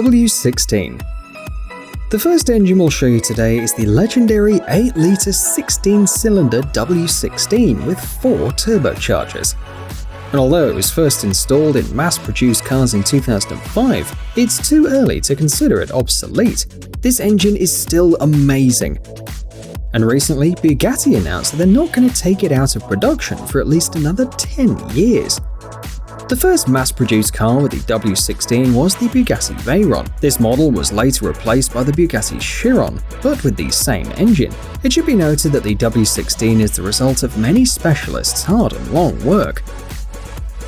W16. The first engine we'll show you today is the legendary 8-litre 16-cylinder W16 with 4 turbochargers. And although it was first installed in mass-produced cars in 2005, it's too early to consider it obsolete. This engine is still amazing. And recently, Bugatti announced that they're not going to take it out of production for at least another 10 years. The first mass-produced car with the W16 was the Bugatti Veyron. This model was later replaced by the Bugatti Chiron, but with the same engine. It should be noted that the W16 is the result of many specialists' hard and long work.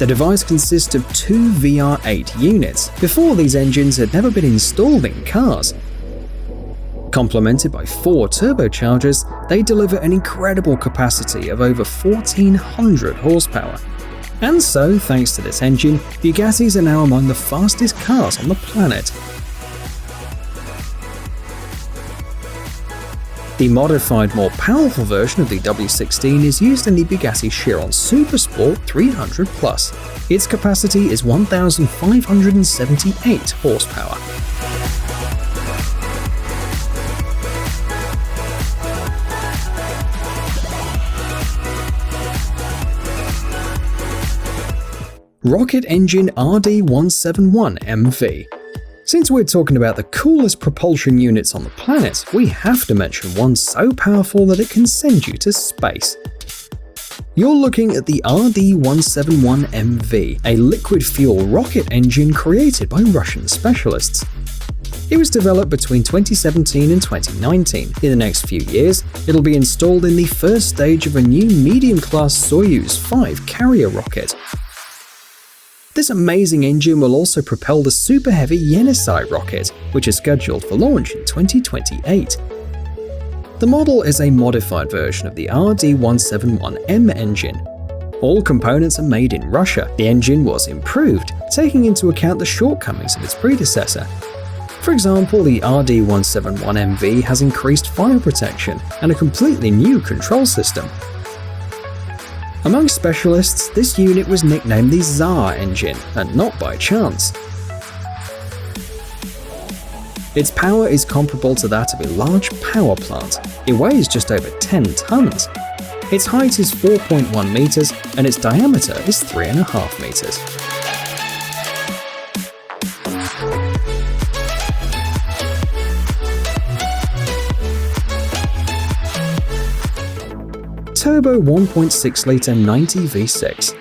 The device consists of 2 VR8 units. Before, these engines had never been installed in cars. Complemented by 4 turbochargers, they deliver an incredible capacity of over 1,400 horsepower. And so, thanks to this engine, Bugattis are now among the fastest cars on the planet. The modified, more powerful version of the W16 is used in the Bugatti Chiron Supersport 300 Plus. Its capacity is 1,578 horsepower. Rocket Engine RD171MV. Since we're talking about the coolest propulsion units on the planet, we have to mention one so powerful that it can send you to space. You're looking at the RD171MV, a liquid-fuel rocket engine created by Russian specialists. It was developed between 2017 and 2019. In the next few years, it'll be installed in the first stage of a new medium-class Soyuz 5 carrier rocket. This amazing engine will also propel the super heavy Yenisei rocket, which is scheduled for launch in 2028. The model is a modified version of the RD171M engine. All components are made in Russia. The engine was improved, taking into account the shortcomings of its predecessor. For example, the RD171MV has increased fire protection and a completely new control system. Among specialists, this unit was nicknamed the Tsar engine, and not by chance. Its power is comparable to that of a large power plant. It weighs just over 10 tons. Its height is 4.1 meters, and its diameter is 3.5 meters. Turbo 1.6-litre 90 V6.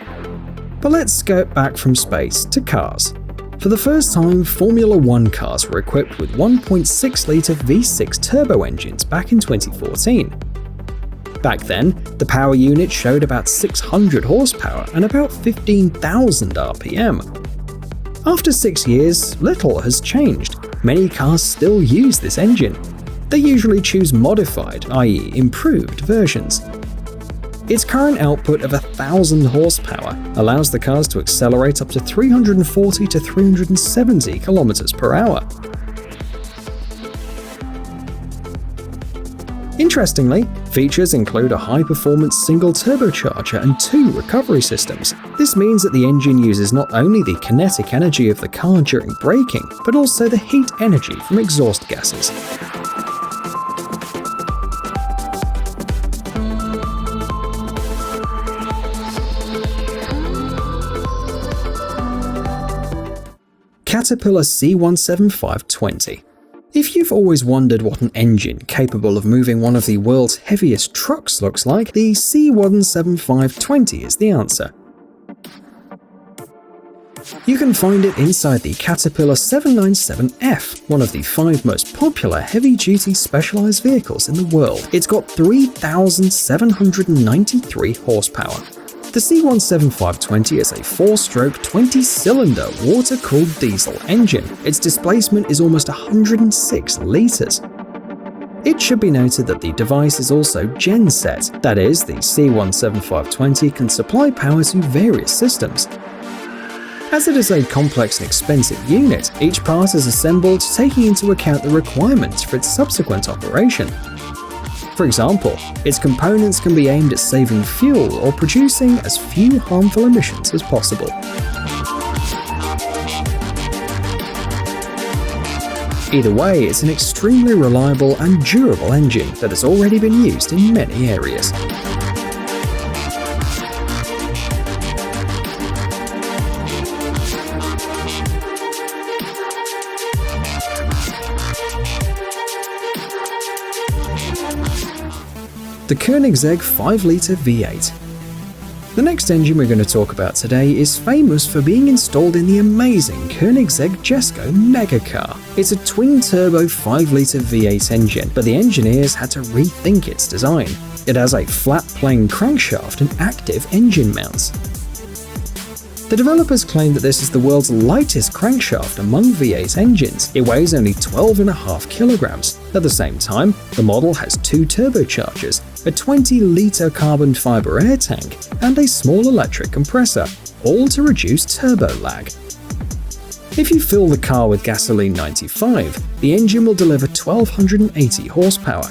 But let's skirt back from space to cars. For the first time, Formula One cars were equipped with 1.6-litre V6 turbo engines back in 2014. Back then, the power unit showed about 600 horsepower and about 15,000 RPM. After 6 years, little has changed. Many cars still use this engine. They usually choose modified, i.e. improved versions. Its current output of 1,000 horsepower allows the cars to accelerate up to 340 to 370 km per hour. Interestingly, features include a high-performance single turbocharger and 2 recovery systems. This means that the engine uses not only the kinetic energy of the car during braking, but also the heat energy from exhaust gases. Caterpillar C17520. If you've always wondered what an engine capable of moving one of the world's heaviest trucks looks like, the C17520 is the answer. You can find it inside the Caterpillar 797F, one of the 5 most popular heavy-duty specialized vehicles in the world. It's got 3,793 horsepower. The C17520 is a 4-stroke 20-cylinder water-cooled diesel engine. Its displacement is almost 106 litres. It should be noted that the device is also genset, that is, the C17520 can supply power to various systems. As it is a complex and expensive unit, each part is assembled taking into account the requirements for its subsequent operation. For example, its components can be aimed at saving fuel or producing as few harmful emissions as possible. Either way, it's an extremely reliable and durable engine that has already been used in many areas. The Koenigsegg 5-litre V8. The next engine we're going to talk about today is famous for being installed in the amazing Koenigsegg Jesko Megacar. It's a twin-turbo 5-litre V8 engine, but the engineers had to rethink its design. It has a flat-plane crankshaft and active engine mounts. The developers claim that this is the world's lightest crankshaft among V8 engines. It weighs only 12.5 kilograms. At the same time, the model has 2 turbochargers, a 20-litre carbon fiber air tank, and a small electric compressor, all to reduce turbo lag. If you fill the car with gasoline 95, the engine will deliver 1,280 horsepower.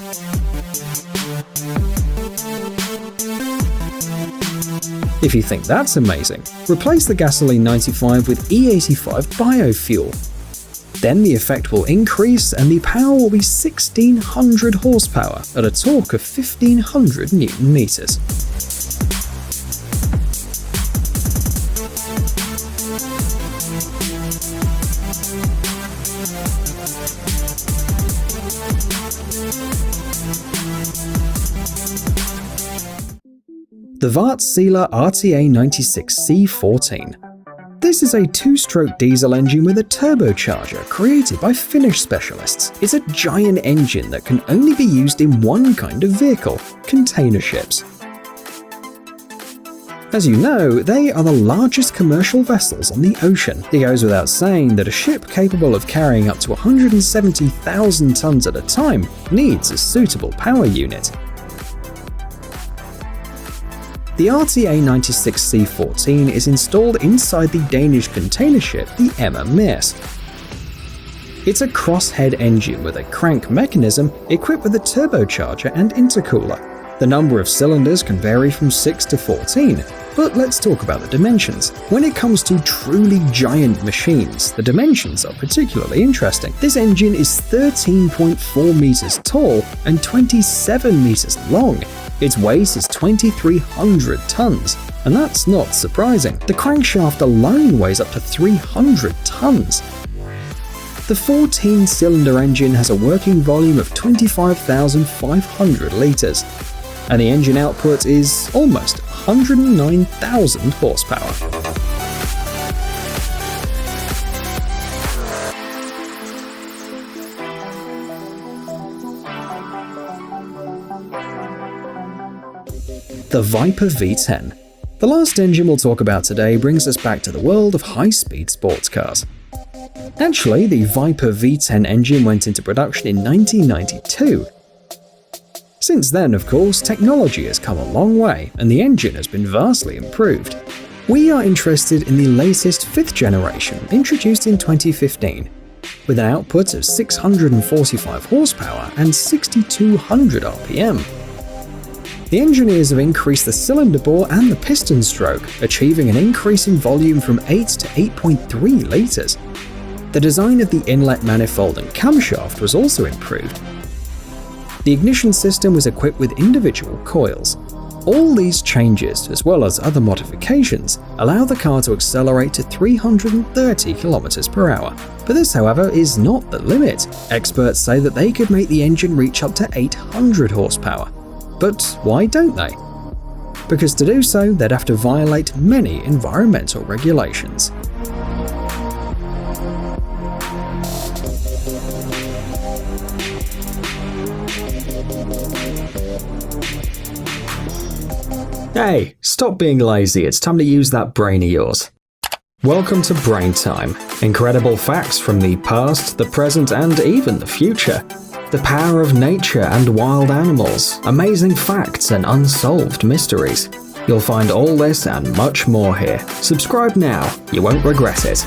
If you think that's amazing, replace the gasoline 95 with E85 biofuel. Then the effect will increase and the power will be 1,600 horsepower at a torque of 1,500 Newton meters. The Wärtsilä RTA 96C14. This is a 2-stroke diesel engine with a turbocharger created by Finnish specialists. It's a giant engine that can only be used in one kind of vehicle, container ships. As you know, they are the largest commercial vessels on the ocean. It goes without saying that a ship capable of carrying up to 170,000 tons at a time needs a suitable power unit. The RTA 96C14 is installed inside the Danish container ship the Emma Mærsk. It's a crosshead engine with a crank mechanism equipped with a turbocharger and intercooler. The number of cylinders can vary from 6 to 14, but let's talk about the dimensions. When it comes to truly giant machines, the dimensions are particularly interesting. This engine is 13.4 meters tall and 27 meters long. Its weight is 2,300 tons, and that's not surprising. The crankshaft alone weighs up to 300 tons. The 14-cylinder engine has a working volume of 25,500 litres, and the engine output is almost 109,000 horsepower. The Viper V10. The last engine we'll talk about today brings us back to the world of high-speed sports cars. Actually, the Viper V10 engine went into production in 1992. Since then, of course, technology has come a long way and the engine has been vastly improved. We are interested in the latest 5th generation, introduced in 2015, with an output of 645 horsepower and 6,200 RPM. The engineers have increased the cylinder bore and the piston stroke, achieving an increase in volume from 8 to 8.3 litres. The design of the inlet manifold and camshaft was also improved. The ignition system was equipped with individual coils. All these changes, as well as other modifications, allow the car to accelerate to 330 km per hour. But this, however, is not the limit. Experts say that they could make the engine reach up to 800 horsepower. But why don't they? Because to do so, they'd have to violate many environmental regulations. Hey, stop being lazy, it's time to use that brain of yours. Welcome to Brain Time. Incredible facts from the past, the present, and even the future. The power of nature and wild animals, amazing facts and unsolved mysteries. You'll find all this and much more here. Subscribe now, you won't regret it.